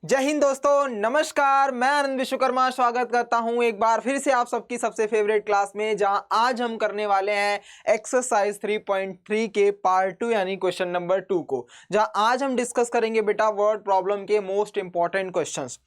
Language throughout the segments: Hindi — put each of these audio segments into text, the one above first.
जय हिंद दोस्तों, नमस्कार। मैं आनंद विश्वकर्मा स्वागत करता हूं एक बार फिर से आप सबकी सबसे फेवरेट क्लास में, जहां आज हम करने वाले हैं एक्सरसाइज 3.3 के पार्ट 2 यानी क्वेश्चन नंबर 2 को, जहां आज हम डिस्कस करेंगे बेटा वर्ड प्रॉब्लम के मोस्ट इंपॉर्टेंट क्वेश्चंस।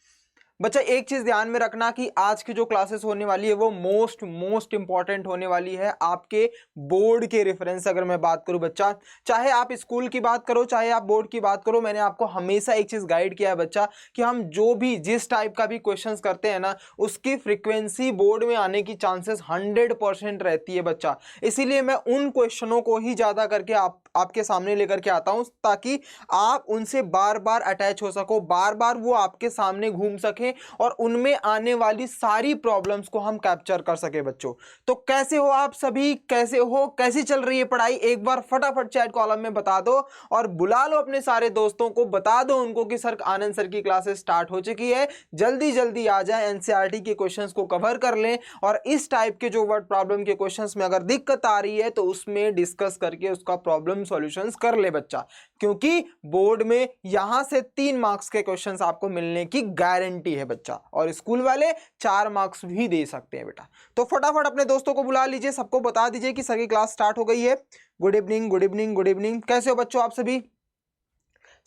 बच्चा एक चीज ध्यान में रखना कि आज की जो क्लासेस होने वाली है वो मोस्ट इंपॉर्टेंट होने वाली है आपके बोर्ड के रेफरेंस। अगर मैं बात करूं बच्चा, चाहे आप स्कूल की बात करो चाहे आप बोर्ड की बात करो, मैंने आपको हमेशा एक चीज गाइड किया है बच्चा कि हम जो भी जिस टाइप का भी क्वेश्चंस करते हैं ना, उसकी फ्रीक्वेंसी बोर्ड में आने की चांसेस 100% रहती है बच्चा। इसीलिए मैं उन क्वेश्चनों को ही ज्यादा करके आपके सामने लेकर के आता हूं, ताकि आप उनसे बार बार अटैच हो सको, बार बार वो आपके सामने घूम सके और उनमें आने वाली सारी प्रॉब्लम्स को हम कैप्चर कर सके बच्चों। तो कैसे हो आप सभी, कैसे हो, कैसी चल रही है पढ़ाई? एक बार फटाफट चैट कॉलम में बता दो और बुला लो अपने सारे दोस्तों को, बता दो उनको कि सर आनंद सर की क्लासेस स्टार्ट हो चुकी है, जल्दी जल्दी आ जाए, एनसीईआरटी के क्वेश्चंस को कवर कर लें। और इस टाइप के जो वर्ड प्रॉब्लम के क्वेश्चंस में अगर दिक्कत आ रही है तो उसमें डिस्कस करके उसका प्रॉब्लम सॉल्यूशंस कर ले बच्चा, क्योंकि बोर्ड में यहां से 3 मार्क्स के क्वेश्चंस आपको मिलने की गारंटी है बच्चा, और स्कूल वाले 4 मार्क्स भी दे सकते हैं बेटा। तो फटाफट अपने दोस्तों को बुला लीजिए, सबको बता दीजिए कि सर की क्लास स्टार्ट हो गई है। Good evening, good evening, good evening. कैसे हो बच्चों आप सभी?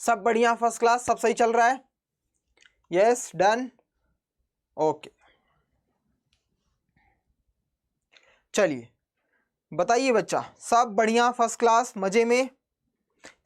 सब बढ़िया, फर्स्ट क्लास, सब सही चल रहा है? Yes, done, okay. चलिए बताइए बच्चा, सब बढ़िया, फर्स्ट क्लास, मजे में?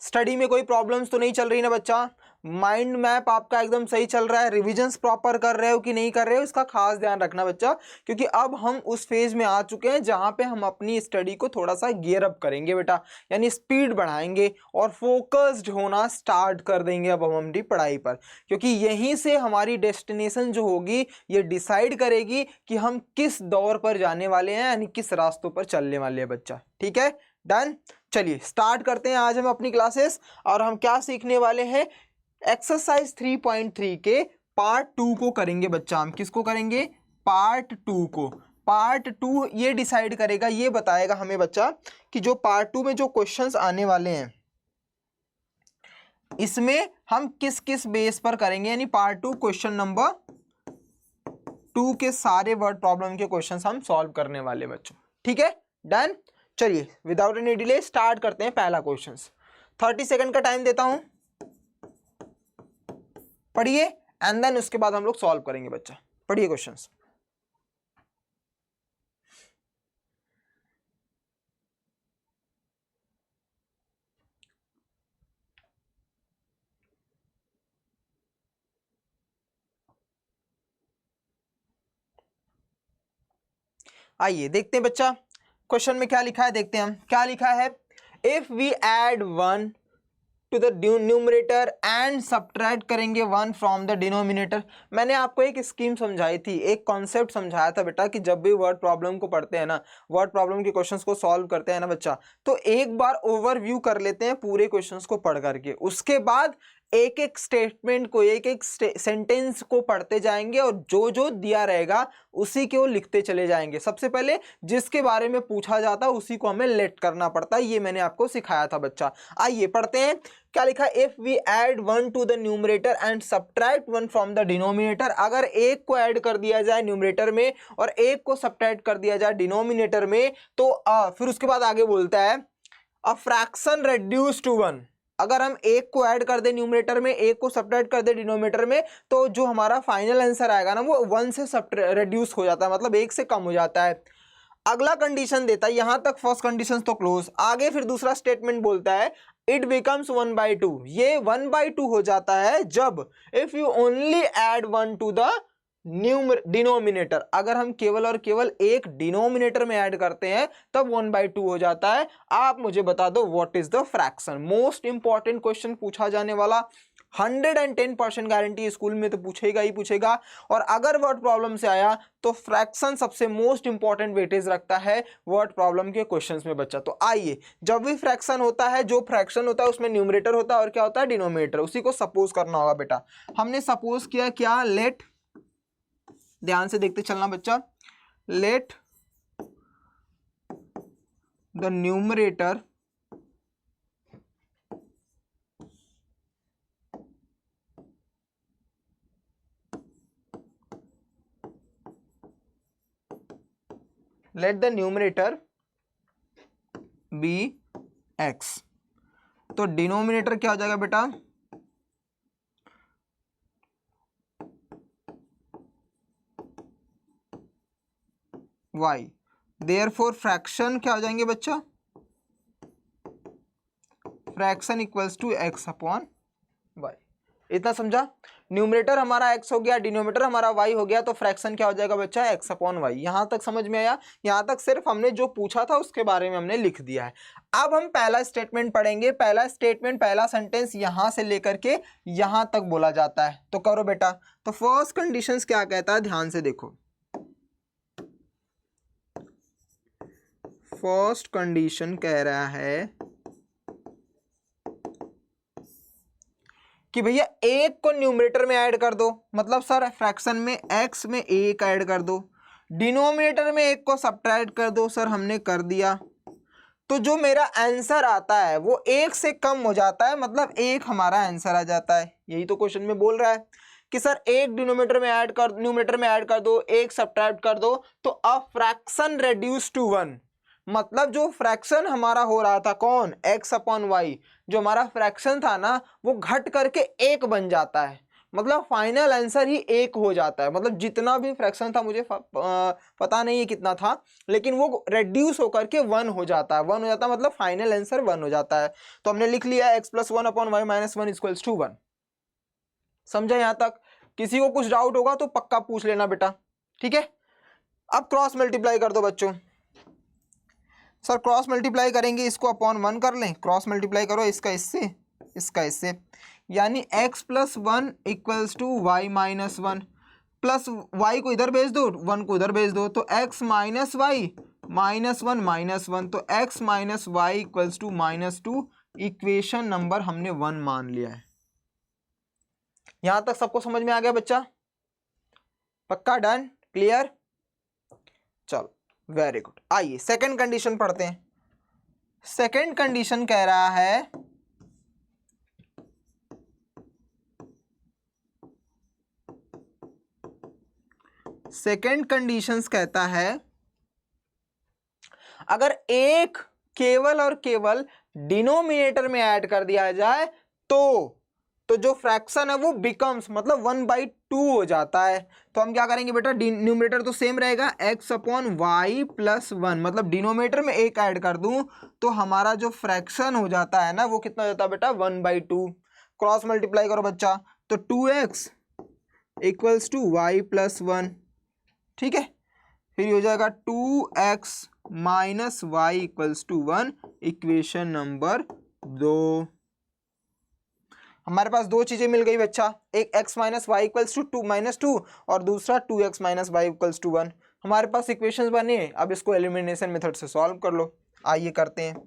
स्टडी में कोई प्रॉब्लम्स तो नहीं चल रही ना बच्चा? माइंड मैप आपका एकदम सही चल रहा है? रिविजन्स प्रॉपर कर रहे हो कि नहीं कर रहे हो, इसका खास ध्यान रखना बच्चा, क्योंकि अब हम उस फेज में आ चुके हैं जहां पे हम अपनी स्टडी को थोड़ा सा गियर अप करेंगे बेटा, यानी स्पीड बढ़ाएंगे और फोकस्ड होना स्टार्ट कर देंगे अब हम अपनी पढ़ाई पर, क्योंकि यहीं से हमारी डेस्टिनेशन जो होगी ये डिसाइड करेगी कि हम किस दौर पर जाने वाले हैं, यानी किस रास्तों पर चलने वाले हैं बच्चा। ठीक है, डन। चलिए स्टार्ट करते हैं आज हम अपनी क्लासेस, और हम क्या सीखने वाले हैं? एक्सरसाइज 3.3 के पार्ट 2 को करेंगे बच्चा। हम किसको करेंगे? पार्ट 2 को। पार्ट 2 ये डिसाइड करेगा, ये बताएगा हमें बच्चा कि जो पार्ट 2 में जो क्वेश्चंस आने वाले हैं इसमें हम किस किस बेस पर करेंगे, यानी पार्ट 2 क्वेश्चन नंबर 2 के सारे वर्ड प्रॉब्लम के क्वेश्चंस हम सॉल्व करने वाले बच्चों। ठीक है, डन। चलिए विदाउट एनी डिले स्टार्ट करते हैं पहला क्वेश्चन। 30 सेकंड का टाइम देता हूं, पढ़िए, एंड देन उसके बाद हम लोग सॉल्व करेंगे बच्चा। पढ़िए क्वेश्चंस। आइए देखते हैं बच्चा क्वेश्चन में क्या लिखा है, देखते हैं हम क्या लिखा है। If we add 1 to the numerator and subtract करेंगे 1 फ्रॉम द डिनोमिनेटर। मैंने आपको एक स्कीम समझाई थी, एक कॉन्सेप्ट समझाया था बेटा कि जब भी वर्ड प्रॉब्लम को पढ़ते हैं ना, वर्ड प्रॉब्लम के क्वेश्चंस को सॉल्व करते हैं ना बच्चा, तो एक बार ओवरव्यू कर लेते हैं पूरे क्वेश्चंस को पढ़ करके, उसके बाद एक एक स्टेटमेंट को, एक एक सेंटेंस को पढ़ते जाएंगे और जो जो दिया रहेगा उसी को लिखते चले जाएंगे। सबसे पहले जिसके बारे में पूछा जाता है उसी को हमें लेट करना पड़ता है, ये मैंने आपको सिखाया था बच्चा। आइए पढ़ते हैं क्या लिखा। If we add 1 to the numerator and subtract 1 from the denominator, अगर एक को ऐड कर दिया जाए न्यूमरेटर में और एक को सब्ट्रैक्ट कर दिया जाए डिनोमिनेटर में, तो फिर उसके बाद आगे बोलता है अ फ्रैक्शन रेड्यूस टू 1। अगर हम एक को ऐड कर दे न्यूमरेटर में, एक को सब्ट्रैक्ट कर दे डिनोमिनेटर में, तो जो हमारा फाइनल आंसर आएगा ना वो 1 से रेड्यूस हो जाता है, मतलब 1 से कम हो जाता है। अगला कंडीशन देता है, यहां तक फर्स्ट कंडीशन तो क्लोज। आगे फिर दूसरा स्टेटमेंट बोलता है इट बिकम्स 1/2। ये 1/2 हो जाता है जब if you only add 1 to the denominator, अगर हम केवल और केवल एक डिनोमिनेटर में ऐड करते हैं तब 1/2 हो जाता है। आप मुझे बता दो what is the fraction. Most important question पूछा जाने वाला, 110% गारंटी, स्कूल में तो पूछेगा ही पूछेगा। और अगर वर्ड प्रॉब्लम से आया तो फ्रैक्शन सबसे मोस्ट इंपॉर्टेंट वेटेज रखता है वर्ड प्रॉब्लम के क्वेश्चंस में बच्चा। तो आइए, जब भी फ्रैक्शन होता है, जो फ्रैक्शन होता है उसमें न्यूमरेटर होता है और क्या होता है? डिनोमिनेटर। उसी को सपोज करना होगा बेटा। हमने सपोज किया क्या? लेट, ध्यान से देखते चलना बच्चा, let the numerator let the numerator be x, तो डिनोमिनेटर क्या हो जाएगा बेटा, y, देयरफॉर फ्रैक्शन क्या हो जाएंगे बच्चा, fraction equals to x upon y। इतना समझा, न्यूमरेटर हमारा x हो गया, डिनोमिनेटर हमारा y हो गया, तो फ्रैक्शन क्या हो जाएगा बच्चा, x अपॉन y। यहां तक समझ में आया, यहां तक सिर्फ हमने जो पूछा था उसके बारे में हमने लिख दिया है। अब हम पहला स्टेटमेंट पढ़ेंगे। पहला स्टेटमेंट, पहला सेंटेंस यहां से लेकर के यहां तक बोला जाता है, तो करो बेटा। तो फर्स्ट कंडीशंस क्या कहता है, ध्यान से देखो। फर्स्ट कंडीशन कह रहा है कि भैया एक को न्यूमरेटर में ऐड कर दो, मतलब सर फ्रैक्शन में x में एक ऐड कर दो, डिनोमिनेटर में एक को सब्ट्रैक्ट कर दो, सर हमने कर दिया। तो जो मेरा आंसर आता है वो एक से कम हो जाता है, मतलब एक हमारा आंसर आ जाता है। यही तो क्वेश्चन में बोल रहा है कि सर एक डिनोमिनेटर में ऐड कर, न्यूमरेटर में ऐड कर दो, एक सब्ट्रैक्ट कर दो, तो अ फ्रैक्शन रेड्यूस टू 1, मतलब जो फ्रैक्शन हमारा हो रहा था कौन, x अपॉन वाई, जो हमारा फ्रैक्शन था ना वो घट करके एक बन जाता है, मतलब फाइनल आंसर ही एक हो जाता है। मतलब जितना भी फ्रैक्शन था, मुझे पता नहीं है कितना था, लेकिन वो रेड्यूस होकर के 1 हो जाता है, 1 हो जाता है, मतलब फाइनल आंसर 1 हो जाता है। तो हमने लिख लिया x plus 1 upon y minus 1 equals to 1। समझा यहां तक? किसी को कुछ डाउट होगा तो पक्का पूछ लेना बेटा, ठीक है। अब क्रॉस मल्टीप्लाई कर दो बच्चों। सर क्रॉस मल्टीप्लाई करेंगे, इसको अपॉन 1 कर लें, क्रॉस मल्टीप्लाई करो इसका इससे, इसका इससे, यानी x plus 1 equals to y minus 1, plus y को इधर भेज दो, 1 को इधर भेज दो, तो x minus y minus 1 minus 1, तो x minus y equals to -2। Equation number हमने 1 मान लिया है। यहां तक सबको समझ में आ गया बच्चा? पक्का, डन, क्लियर? चलो वेरी गुड। आइए सेकंड कंडीशन पढ़ते हैं। सेकंड कंडीशन कह रहा है सेकंड कंडीशंस कहता है अगर एक केवल और केवल डिनोमिनेटर में ऐड कर दिया जाए तो जो फ्रैक्शन है वो बिकम्स, मतलब 1/2 हो जाता है। तो हम क्या करेंगे बेटा, न्यूमरेटर तो सेम रहेगा, x अपॉन वाई प्लस 1, मतलब डिनोमिनेटर में एक ऐड कर दूं तो हमारा जो फ्रैक्शन हो जाता है ना वो कितना हो जाता है बेटा, 1/2। क्रॉस मल्टीप्लाई करो बच्चा, तो 2x equals to Y plus 1, ठीक है। फिर हो जाएगा 2x minus y equals to 1, equation number 2। हमारे पास दो चीजें मिल गई बच्चा, एक x minus y equals to -2 और दूसरा 2x minus y equals to 1। हमारे पास इक्वेशंस बने, अब इसको एलिमिनेशन मेथड से सॉल्व कर लो। आइए करते हैं।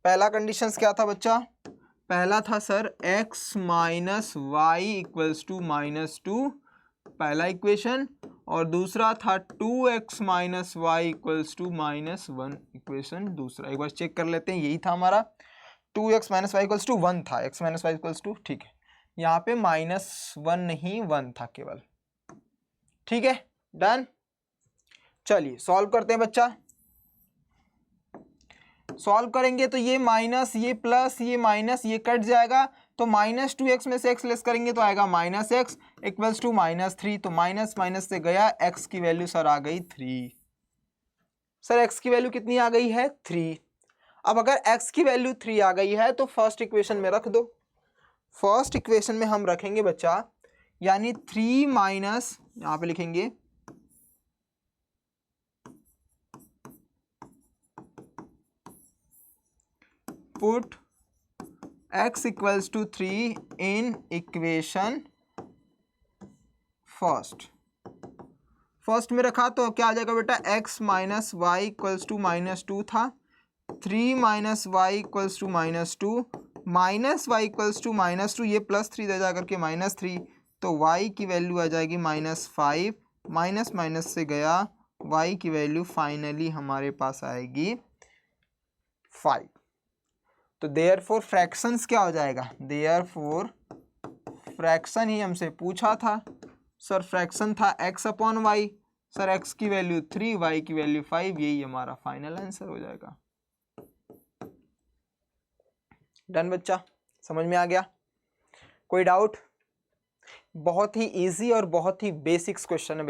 पहला कंडीशंस क्या था बच्चा, पहला था sir x minus y equals to -2, पहला इक्वेशन, और दूसरा था 2x minus y equals to -1, equation दूसरा। एक बार चेक कर लेते हैं, यही था हमारा 2x minus y equals to 1 था, x minus y equals to, ठीक है। यहाँ पे -1 नहीं 1 था केवल, ठीक है, डन। चलिए सॉल्व करते हैं बच्चा। सॉल्व करेंगे तो ये माइनस, ये प्लस, ये माइनस, ये कट जाएगा, तो -2x में से x लेस करेंगे तो आएगा -x इक्वल्स टू -3, तो माइनस माइनस से गया, x की वैल्यू सर आ गई 3। सर x की वैल्यू कितनी आ गई है, 3। अब अगर x की वैल्यू 3 आ गई है तो फर्स्ट इक्वेशन में रख दो। फर्स्ट इक्वेशन में हम रखेंगे बच्चा, यानी 3 माइनस, यहां पे लिखेंगे put x equals to 3 in equation first में रखा तो क्या आ जाएगा बेटा, x minus y equals to -2 था, 3 minus y equals to -2, minus y equals to -2, ये +3 दे जा करके -3, तो y की वैल्यू आ जाएगी -5, माइनस माइनस से गया, y की वैल्यू फाइनली हमारे पास आएगी 5। तो देयरफॉर फ्रैक्शंस क्या हो जाएगा, देयरफॉर फ्रैक्शन ही हमसे पूछा था सर, फ्रैक्शन था x upon y, sir x की वैल्यू 3, y की वैल्यू 5, यही हमारा फाइनल आंसर हो जाएगा। डन बच्चा, समझ में आ गया? कोई डाउट? बहुत ही इजी और बहुत ही बेसिक्स क्वेश्चन है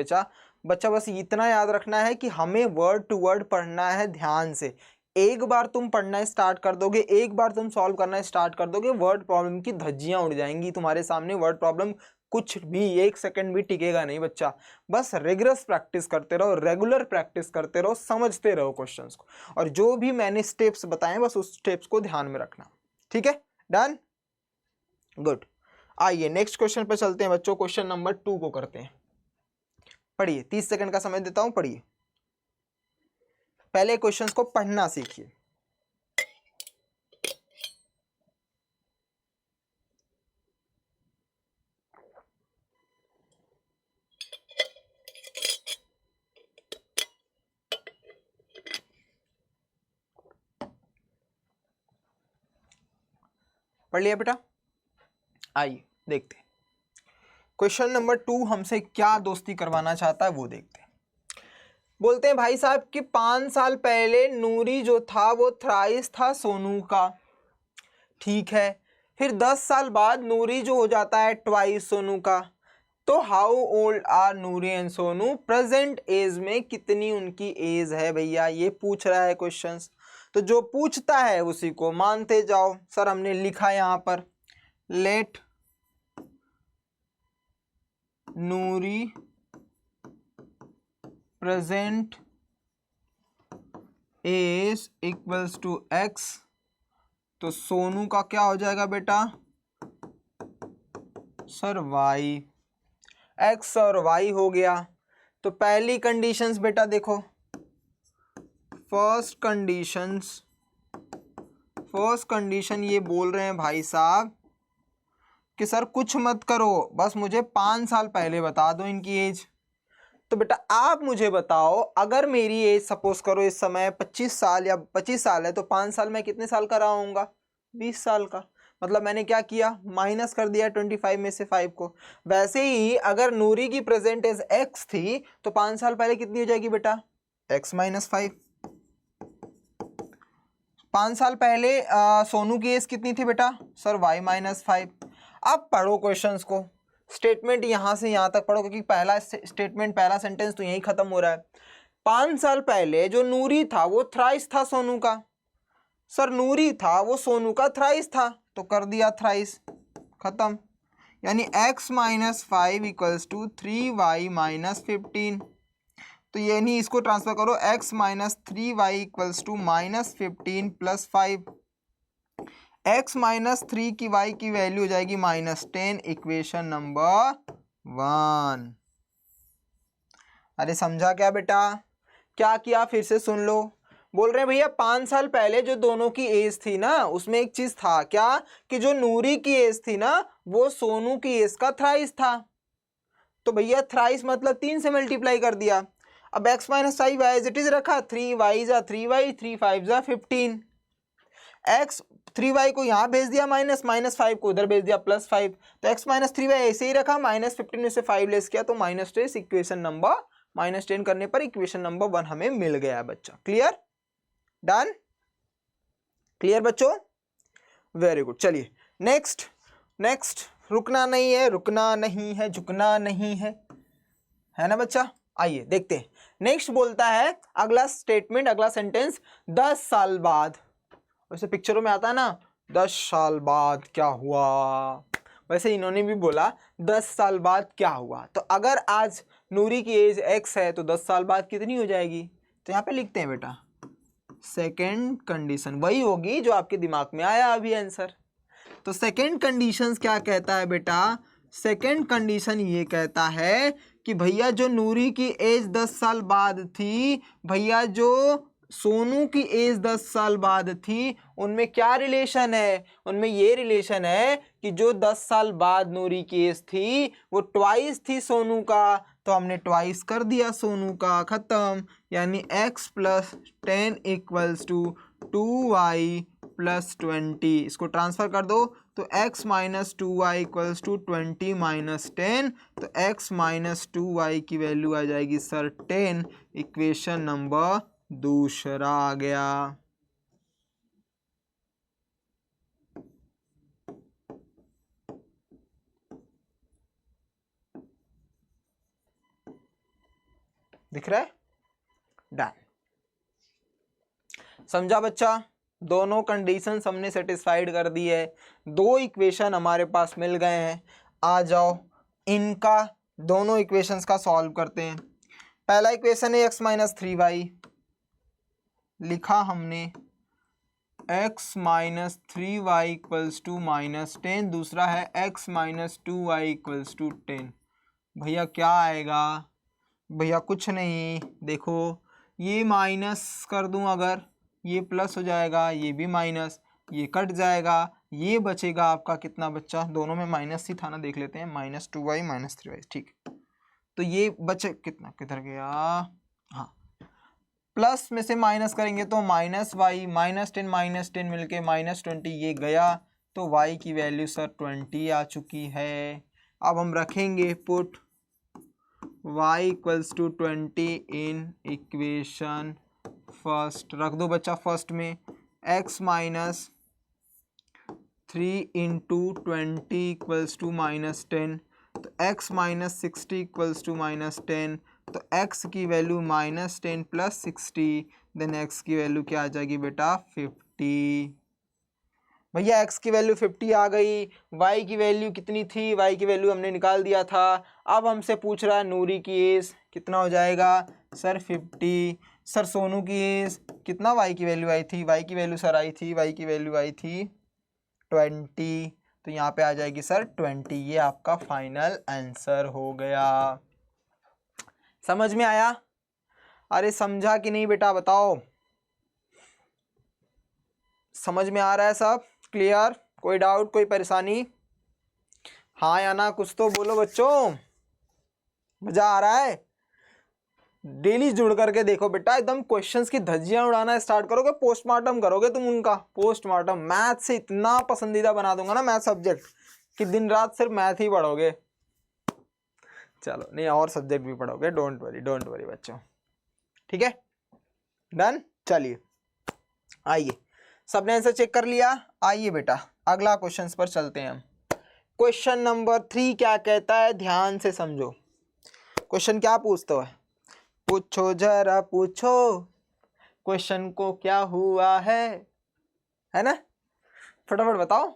बच्चा बस इतना याद रखना है कि हमें वर्ड टू वर्ड पढ़ना है ध्यान से। एक बार तुम पढ़ना स्टार्ट कर दोगे, एक बार तुम सॉल्व करना स्टार्ट कर दोगे, वर्ड प्रॉब्लम की धज्जियां उड़ जाएंगी तुम्हारे सामने। वर्ड प्रॉब्लम कुछ भी 1 सेकंड भी टिकेगा नहीं बच्चा। बस रिगरस प्रैक्टिस करते रहो, रेगुलर प्रैक्टिस करते रहो, समझते रहो क्वेश्चंस को, और जो भी मैंने स्टेप्स बताए बस उस स्टेप्स को ध्यान में रखना। ठीक है, डन, गुड। आइए नेक्स्ट क्वेश्चन पे चलते हैं बच्चों। क्वेश्चन नंबर 2 को करते हैं। पढ़िए, 30 सेकंड का समय देता हूं, पढ़िए। पहले क्वेश्चंस को पढ़ना सीखिए। पढ़ लिया बेटा? आइए देखते हैं क्वेश्चन नंबर 2 हमसे क्या दोस्ती करवाना चाहता है, वो देखते हैं। बोलते हैं भाई साहब कि 5 साल पहले नूरी जो था वो थ्राइस था सोनू का, ठीक है। फिर 10 साल बाद नूरी जो हो जाता है ट्वाइस सोनू का। तो how old are Noori and Sonu, present age में कितनी उनकी एज है भैया, ये पूछ रहा है क्वेश्चंस। तो जो पूछता है उसी को मानते जाओ। सर हमने लिखा यहाँ पर let Noori present age equals to x, तो सोनू का क्या हो जाएगा बेटा? सर y, x और y हो गया। तो पहली कंडीशंस बेटा देखो, फर्स्ट कंडीशन ये बोल रहे हैं भाई साहब कि सर कुछ मत करो, बस मुझे 5 साल पहले बता दो इनकी एज। तो बेटा आप मुझे बताओ, अगर मेरी एज सपोज करो इस समय 25 साल या 25 साल है, तो 5 साल में कितने साल का रहा होऊंगा? 20 साल का। मतलब मैंने क्या किया, माइनस कर दिया 25 में से 5 को। वैसे ही अगर नूरी की प्रेजेंट एज x थी तो 5 साल पहले कितनी हो जाएगी बेटा? x minus 5। 5 साल पहले सोनू की एज कितनी थी बेटा? Sir y minus 5। अब पढ़ो क्वेश्चंस को, स्टेटमेंट यहां से यहां तक पढ़ो, क्योंकि पहला स्टेटमेंट, पहला सेंटेंस तो यही खत्म हो रहा है। 5 साल पहले जो नूरी था वो थ्राइस था सोनू का। सर नूरी था वो सोनू का थ्राइस था, तो कर दिया थ्राइस, खत्म। यानी x minus 5 equals to 3y minus 15। तो यानी इसको ट्रांसफर करो, x minus 3y equals to minus 15 plus 5। x minus 3 की y की वैल्यू हो जाएगी माइनस 10, इक्वेशन नंबर 1। अरे समझा क्या बेटा? क्या किया फिर से सुन लो। बोल रहे हैं भैया 5 साल पहले जो दोनों की एज थी ना, उसमें एक चीज था क्या, कि जो नूरी की एज थी ना वो सोनू की एज का थ्राइस था। तो भैया थ्राइस मतलब 3 से मल्टीप्लाई कर दिया। अब x minus 5 as it is रखा, 3y जा 3y, 3 5 जा 15। x 3y को यहाँ भेज दिया माइनस, माइनस 5 को उधर भेज दिया प्लस 5। तो x माइनस 3y ऐसे ही रखा, माइनस 15 में से 5 लेस किया तो माइनस 10, इक्वेशन नंबर माइनस 10 करने पर इक्वेशन नंबर 1 हमें मिल गया है बच्चा। क्लियर? डन? क्लियर बच्चों? Very good. चलिए नेक्स्ट रुकना नहीं है, रुकना नहीं है, झुकना नहीं है ना बच्चा? आइए देखते हैं। नेक्स्ट बोलता है अगला स्टेटमेंट, अगला सेंटेंस, 10 साल बाद। वैसे पिक्चरों में आता है ना 10 साल बाद क्या हुआ, वैसे इन्होंने भी बोला 10 साल बाद क्या हुआ। तो अगर आज नूरी की एज x है तो 10 साल बाद कितनी हो जाएगी? तो यहाँ पे लिखते हैं बेटा सेकेंड कंडीशन, वही होगी जो आपके दिमाग में आया अभी आंसर। तो सेकेंड कंडीशन क्या कहता है बेटा? सेकेंड कंडीशन ये कहता है कि भैया जो नूरी की एज 10 साल बाद थी, भैया जो सोनू की एज 10 साल बाद थी, उनमें क्या रिलेशन है? उनमें ये रिलेशन है कि जो 10 साल बाद नूरी की एज थी वो ट्वाइस थी सोनू का, तो हमने ट्वाइस कर दिया सोनू का, खत्म। यानी x plus 10 equals to 2y plus 20, इसको ट्रांसफर कर दो तो x minus 2y equals to 20 minus 10, तो x माइनस 2y की वैल्यू आ जाएगी सर 10। इक्वेशन नंबर दूसरा आ गया। दिख रहा है? डन। समझा बच्चा? दोनों कंडीशंस हमने सेटिस्फाइड कर दी है, दो इक्वेशन हमारे पास मिल गए हैं। आ जाओ इनका दोनों इक्वेशंस का सॉल्व करते हैं। पहला इक्वेशन है x माइनस 3y, लिखा हमने x minus 3y equals to minus 10। दूसरा है x minus 2y equals to 10। भैया क्या आएगा? भैया कुछ नहीं, देखो ये माइनस कर दूं अगर, ये प्लस हो जाएगा, ये भी माइनस, ये कट जाएगा, ये बचेगा आपका कितना बच्चा? दोनों में माइनस ही था ना, देख लेते हैं, माइनस 2y माइनस 3y, ठीक। तो ये बचे कितना, किधर गया? हाँ, प्लस में से माइनस करेंगे तो माइनस वाई, माइनस 10 मिलके माइनस 20, ये गया तो y की वैल्यू सर 20 आ चुकी है। अब हम रखेंगे put y equals to 20 in equation first, रख दो बच्चा फर्स्ट में। x minus 3 into 20 equals to minus 10, तो x minus 60 equals to minus 10, तो x की value minus 10 plus 60, then x की वैल्यू क्या आ जाएगी बेटा? 50। भैया x की वैल्यू 50 आ गई, y की वैल्यू कितनी थी? y की वैल्यू हमने निकाल दिया था। अब हमसे पूछ रहा है नूरी की एज कितना हो जाएगा? सर 50। सर सोनू की एज कितना? y की वैल्यू आई थी, y की वैल्यू सर आई थी, y की वैल्यू आई थी 20, तो यहाँ पे आ जाएगी सर 20। ये आपका फाइनल आंसर हो गया। समझ में आया? अरे समझा कि नहीं बेटा, बताओ। समझ में आ रहा है सब? क्लियर? कोई डाउट, कोई परेशानी? हाँ या ना, कुछ तो बोलो बच्चों। मजा आ रहा है? डेली जुड़ करके देखो बेटा, एकदम क्वेश्चंस की धज्जियां उड़ाना स्टार्ट करोगे, पोस्टमार्टम करोगे तुम उनका। पोस्टमार्टम मैथ से इतना पसंदीदा बना दूंगा ना मैथ सब्जेक्ट कि दिन रात सिर्फ मैथ ही पढ़ोगे। चलो नहीं, और सब्जेक्ट भी पढ़ोगे, डोंट वरी बच्चों, ठीक है? डन। चलिए आइए, सबने आंसर चेक कर लिया। आइए बेटा अगला क्वेश्चन पर चलते हैं हम। क्वेश्चन नंबर 3 क्या कहता है, ध्यान से समझो। क्वेश्चन क्या पूछता है? पूछो जरा पूछो, क्वेश्चन को क्या हुआ है ना? फटाफट बताओ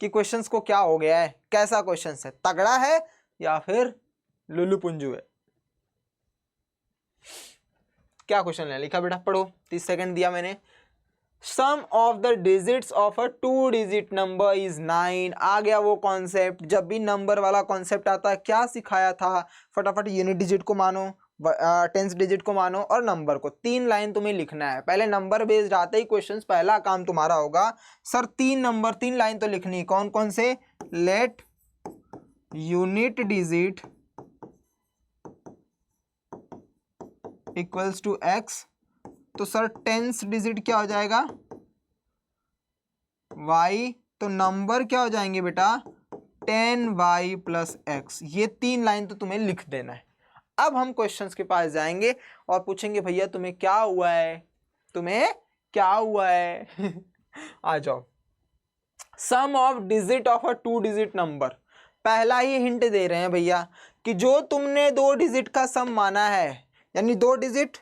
कि क्वेश्चंस को क्या हो गया है, कैसा क्वेश्चन है, तगड़ा है या फिर लुल्लू पुंजू है? क्या क्वेश्चन है लिखा बेटा, पढ़ो। 30 सेकंड दिया मैंने। Sum of the digits of a 2 digit number is 9। आ गया वो कॉन्सेप्ट। जब भी नंबर वाला कॉन्सेप्ट आता है, क्या सिखाया था? फटाफट यूनिट डिजिट को मानो, टेंस डिजिट को मानो और नंबर को। 3 लाइन तुम्हें लिखना है। पहले नंबर बेस्ड आते ही क्वेश्चंस, पहला काम तुम्हारा होगा सर 3 लाइन तो लिखनी। कौन कौन से? Let unit digit equals to x, तो सर टेंस डिजिट क्या हो जाएगा? y, तो नंबर क्या हो जाएंगे बेटा? 10y plus x। ये 3 लाइन तो तुम्हें लिख देना है। अब हम क्वेश्चंस के पास जाएंगे और पूछेंगे भैया तुम्हें क्या हुआ है, तुम्हें क्या हुआ है? आ जाओ। Sum of digit of a 2 digit number. पहला ही हिंट दे रहे हैं भैया कि जो तुमने 2 डिजिट का सम माना है, यानी 2 डिजिट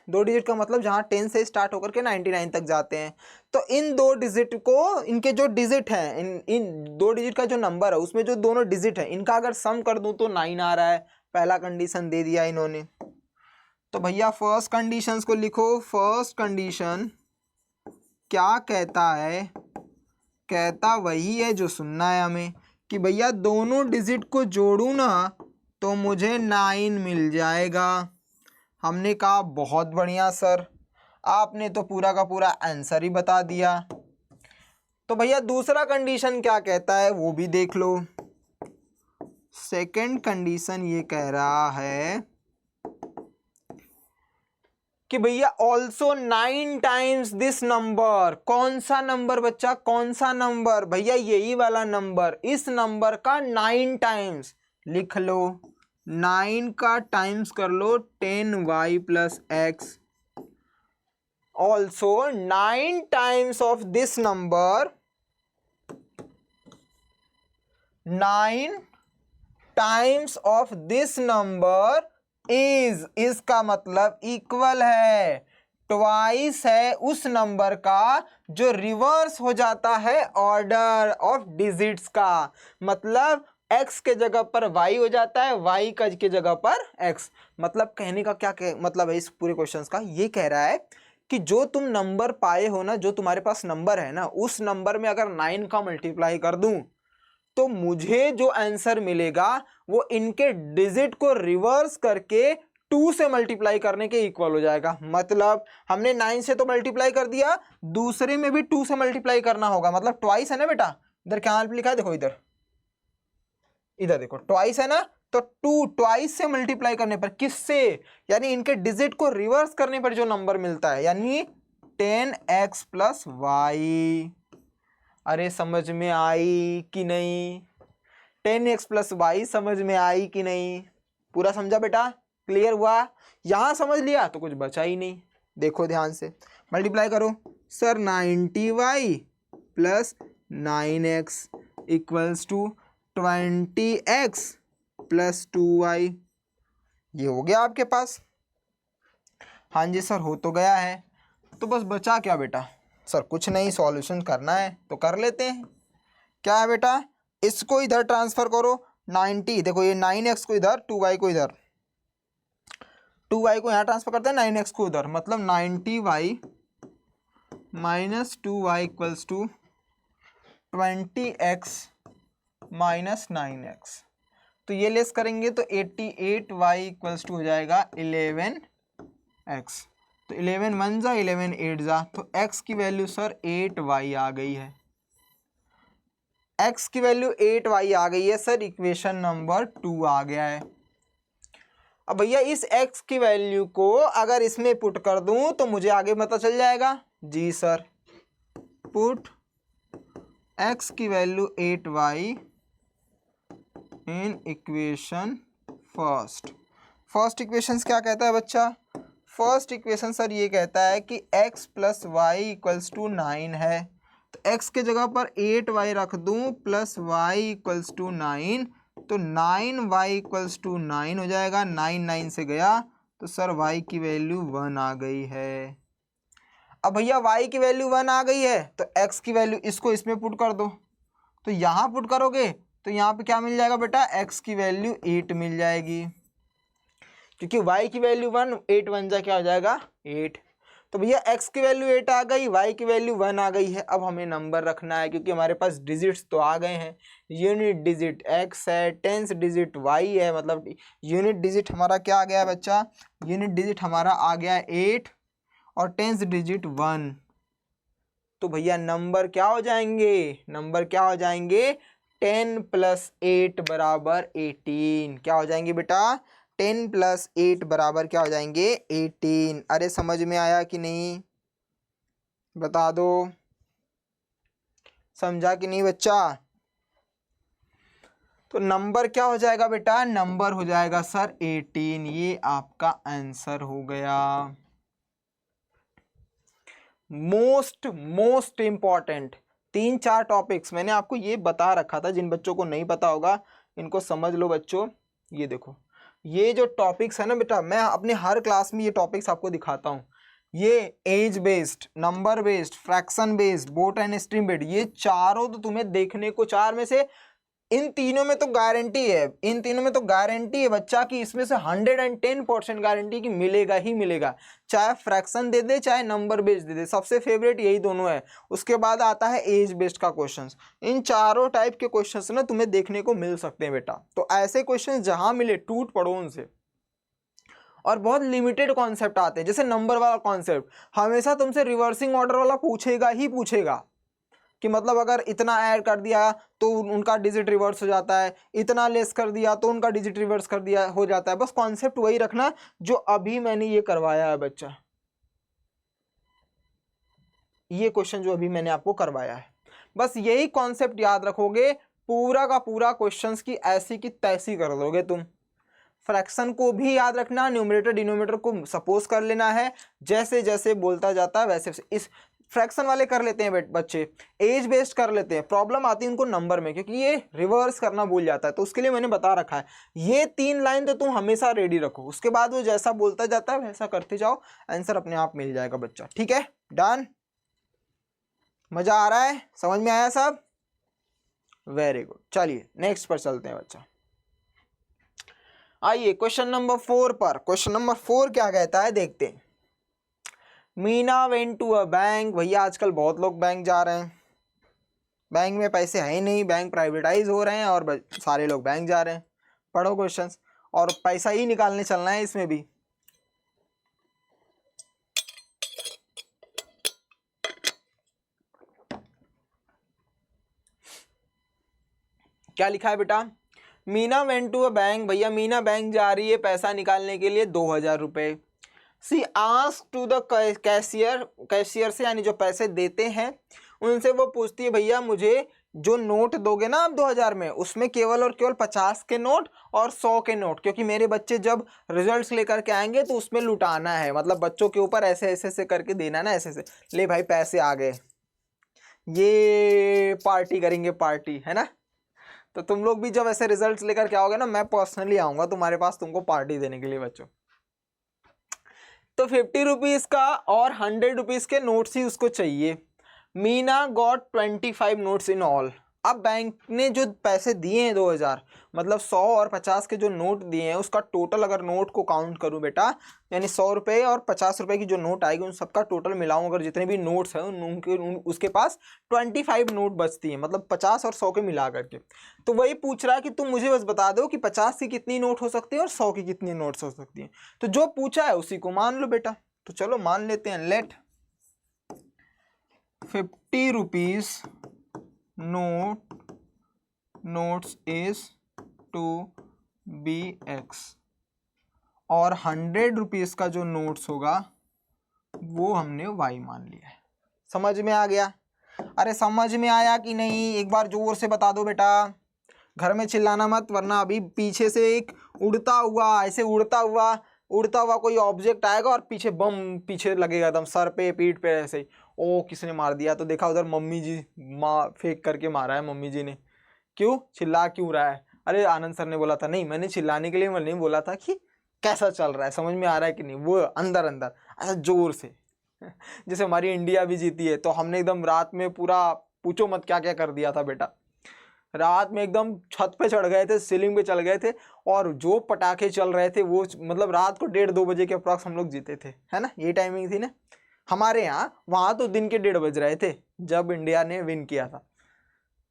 का मतलब जहां 10 से स्टार्ट होकर के 99 तक जाते हैं, तो इन 2 डिजिट को, इनके जो डिजिट हैं, इन 2 डिजिट का जो नंबर है उसमें जो दोनों डिजिट है, इनका अगर सम कर दूं तो 9 आ रहा है। पहला कंडीशन दे दिया इन्होंने। तो भैया फर्स्ट कंडीशंस को लिखो। फर्स्ट कंडीशन क्या कहता है? कहता वही है जो सुनना है हमें, कि भैया दोनों डिजिट को जोड़ू ना तो मुझे 9 मिल जाएगा। हमने कहा बहुत बढ़िया सर, आपने तो पूरा का पूरा आंसर ही बता दिया। तो भैया दूसरा कंडीशन क्या कहता है वो भी देख लो। सेकंड कंडीशन ये कह रहा है कि भैया ऑल्सो 9 टाइम्स दिस नंबर। कौन सा नंबर बच्चा, कौन सा नंबर भैया, यही वाला नंबर, इस नंबर का 9 टाइम्स लिख लो, 9 का टाइम्स कर लो 10y plus x. Also 9 times of this number, 9 times of this number is का मतलब इक्वल है, ट्वाइस है उस नंबर का जो रिवर्स हो जाता है ऑर्डर ऑफ डिजिट्स का। मतलब x के जगह पर y हो जाता है, y का के जगह पर x। मतलब कहने का क्या मतलब है इस पूरे क्वेश्चंस का, ये कह रहा है कि जो तुम नंबर पाए हो ना, जो तुम्हारे पास नंबर है ना, उस नंबर में अगर 9 का मल्टीप्लाई कर दूं तो मुझे जो आंसर मिलेगा वो इनके डिजिट को रिवर्स करके 2 से मल्टीप्लाई करने के इक्वल हो जाएगा। मतलब हमने 9 से तो मल्टीप्लाई कर दिया, दूसरे में भी 2 से मल्टीप्लाई करना होगा, मतलब ट्वाइस है ना बेटा। इधर क्या लिखा है देखो, इधर इधर देखो ट्वाइस है ना, तो 2 ट्वाइस से मल्टीप्लाई करने पर, किससे, यानी इनके डिजिट को रिवर्स करने पर जो नंबर मिलता है, यानी 10x प्लस वाई। अरे समझ में आई कि नहीं, 10x प्लस वाई समझ में आई कि नहीं, पूरा समझा बेटा, क्लियर हुआ। यहां समझ लिया तो कुछ बचा ही नहीं। देखो ध्यान से मल्टीप्लाई करो sir, 90y plus 9x equals to 20x plus 2y। ये हो गया आपके पास। हाँ जी सर हो तो गया है, तो बस बचा क्या बेटा, सर कुछ नहीं, सॉल्यूशन करना है तो कर लेते हैं। क्या है बेटा, इसको इधर ट्रांसफर करो 90, देखो ये 9x को इधर, 2y को इधर, 2y को यहाँ ट्रांसफर करते हैं, 9x को उधर, मतलब 90y minus 2y equals to 20x minus 9x। तो ये लेस करेंगे तो 88y इक्वल्स टू हो जाएगा 11x। तो 11 1 जा 11 8 जा, तो x की वैल्यू सर 8y आ गई है, x की वैल्यू 8y आ गई है सर, इक्वेशन नंबर 2 आ गया है। अब भैया इस x की वैल्यू को अगर इसमें पुट कर दूं तो मुझे आगे पता चल जाएगा। जी सर, पुट x की वैल्यू 8y इन इक्वेशन फर्स्ट इक्वेशन क्या कहता है बच्चा, फर्स्ट इक्वेशन सर ये कहता है कि x plus y equals to 9 है, तो x के जगह पर 8y रख दूं प्लस y इक्वल्स टू 9, तो 9y इक्वल्स टू 9 हो जाएगा, 9 9 से गया तो सर y की वैल्यू 1 आ गई है। अब भैया y की वैल्यू 1 आ गई है तो x की वैल्यू इसको इसमें पुट कर दो, तो यहाँ पुट करोगे तो यहाँ पे क्या मिल जाएगा बेटा, x की वैल्यू 8 मिल जाएगी, क्योंकि y की वैल्यू 1, 8 1 जा क्या हो जाएगा 8। तो भैया x की वैल्यू 8 आ गई, y की वैल्यू 1 आ गई है। अब हमें नंबर रखना है क्योंकि हमारे पास डिजिट्स तो आ गए हैं, यूनिट डिजिट x है, टेंस डिजिट y है, मतलब यूनिट डिजिट हमारा क्या आ गया है बच्चा, यूनिट डिजिट हमारा आ गया है 8 और टेंस डिजिट 1। तो भैया नंबर क्या हो जाएंगे, नंबर क्या हो जाएंगे, 10 प्लस 8 बराबर 18। क्या हो जाएंगे बेटा, 10 प्लस 8 बराबर क्या हो जाएंगे 18। अरे समझ में आया कि नहीं, बता दो, समझा कि नहीं बच्चा। तो नंबर क्या हो जाएगा बेटा, नंबर हो जाएगा सर 18, ये आपका आंसर हो गया। मोस्ट इंपॉर्टेंट 3-4 टॉपिक्स मैंने आपको ये बता रखा था, जिन बच्चों को नहीं पता होगा इनको समझ लो बच्चों। ये देखो ये जो टॉपिक्स है ना बेटा, मैं अपने हर क्लास में ये टॉपिक्स आपको दिखाता हूँ। ये age based, number based, fraction based, boat and stream based, ये चारों तो तुम्हें देखने को, 4 में से इन तीनों में तो गारंटी है, इन तीनों में तो गारंटी है बच्चा कि इसमें से 110% गारंटी कि मिलेगा ही मिलेगा, चाहे फ्रैक्शन दे दे चाहे नंबर बेस्ड दे दे, सबसे फेवरेट यही दोनों है। उसके बाद आता है एज बेस्ड का क्वेश्चंस। इन चारों टाइप के क्वेश्चंस ना तुम्हें देखने को मिल सकते हैं बेटा। तो ऐसे क्वेश्चंस जहां मिले टूट पड़ो उनसे, और बहुत लिमिटेड कॉन्सेप्ट आते हैं, जैसे नंबर वाला कॉन्सेप्ट हमेशा तुमसे रिवर्सिंग ऑर्डर वाला पूछेगा ही पूछेगा, कि मतलब अगर इतना ऐड कर दिया तो उनका डिजिट रिवर्स हो जाता है, इतना लेस कर दिया तो उनका डिजिट रिवर्स कर दिया हो जाता है। बस कॉन्सेप्ट वही रखना जो अभी मैंने ये करवाया है बच्चा, ये क्वेश्चन जो अभी मैंने आपको करवाया है, बस यही कॉन्सेप्ट याद रखोगे, पूरा का पूरा क्वेश्चंस की ऐसी की तैसी कर दोगे तुम। फ्रैक्शन को भी याद रखना, न्यूमरेटर डिनोमिनेटर को सपोज कर लेना है, जैसे जैसे बोलता जाता है वैसे वैसे। इस फ्रैक्शन वाले कर लेते हैं बच्चे, एज बेस्ड कर लेते हैं, प्रॉब्लम आती है उनको नंबर में, क्योंकि ये रिवर्स करना भूल जाता है। तो उसके लिए मैंने बता रखा है, ये 3 लाइन तो तुम हमेशा रेडी रखो, उसके बाद वो जैसा बोलता जाता है वैसा करते जाओ, आंसर अपने आप मिल जाएगा बच्चा। ठीक है, डन, मजा आ रहा है, समझ में आया सब? Very good. चलिए नेक्स्ट पर चलते हैं बच्चा। आइए क्वेश्चन नंबर 4 पर। क्वेश्चन नंबर 4 क्या कहता है देखते हैं। Meena went to a bank. भैया आजकल बहुत लोग बैंक जा रहे हैं, बैंक में पैसे है ही नहीं, बैंक प्राइवेटाइज हो रहे हैं और सारे लोग बैंक जा रहे हैं। पढ़ो क्वेश्चंस, और पैसा ही निकालने चलना है इसमें भी। क्या लिखा है बेटा? Meena went to a bank. भैया मीना बैंक जा रही है पैसा निकालने के लिए 2000 रुपये। She ask to the cashier, cashier से यानी जो पैसे देते हैं उनसे वो पूछती है भैया मुझे जो नोट दोगे ना आप 2000 में, उसमें केवल और केवल 50 के नोट और 100 के नोट, क्योंकि मेरे बच्चे जब रिजल्ट्स लेकर के आएंगे तो उसमें लुटाना है, मतलब बच्चों के ऊपर ऐसे ऐसे ऐसे करके देना ना, ऐसे ऐसे। ले भाई पैसे आ गए, ये पार्टी करेंगे, पार्टी है ना। तो तुम लोग भी जब ऐसे रिजल्ट्स लेकर के आओगे ना, मैं पर्सनली आऊंगा तुम्हारे पास तुमको पार्टी देने के लिए बच्चों। तो 50 रुपीज का और 100 रुपीज के नोट्स ही उसको चाहिए। Meena got 25 notes in all. अब बैंक ने जो पैसे दिए हैं 2000, मतलब 100 और 50 के जो नोट दिए हैं, उसका टोटल अगर नोट को काउंट करूं बेटा, यानी 100 रुपये और 50 रुपये की जो नोट आएगी उन सबका टोटल मिलाऊं, अगर जितने भी नोट्स हैं उसके पास 25 नोट बचती है, मतलब 50 और 100 के मिला करके। तो वही पूछ रहा है कि तुम मुझे बस बता दो कि 50 की कितनी नोट हो सकती है और 100 की कितनी नोट्स हो सकती है। तो जो पूछा है उसी को मान लो बेटा। तो चलो मान लेते हैं, let 50 rupees notes is to be x, और 100 रुपीज का जो नोट्स होगा वो हमने वाई मान लिया है। समझ में आ गया? अरे समझ में आया कि नहीं? एक बार जोर से बता दो बेटा, घर में चिल्लाना मत, वरना अभी पीछे से एक उड़ता हुआ, ऐसे उड़ता हुआ कोई ऑब्जेक्ट आएगा और पीछे बम पीछे लगेगा, एकदम सर पे पीठ पे ऐसे ही। ओ किसने मार दिया? तो देखा उधर मम्मी जी फेंक करके मारा है मम्मी जी ने। क्यों चिल्ला क्यों रहा है? अरे आनंद सर ने बोला था। नहीं, मैंने चिल्लाने के लिए नहीं बोला था कि कैसा चल रहा है, समझ में आ रहा है कि नहीं, वो अंदर अंदर ऐसा जोर से। जैसे हमारी इंडिया भी जीती है तो हमने एकदम रात में पूरा पूछो मत क्या क्या कर दिया था बेटा। रात में एकदम छत पे चढ़ गए थे, सीलिंग पे चढ़ गए थे, और जो पटाखे चल रहे थे वो मतलब रात को 1:30-2 बजे के अप्रॉक्स हम लोग जीते थे, है ना, ये टाइमिंग थी ना हमारे यहाँ। वहाँ तो दिन के 1:30 बज रहे थे जब इंडिया ने विन किया था,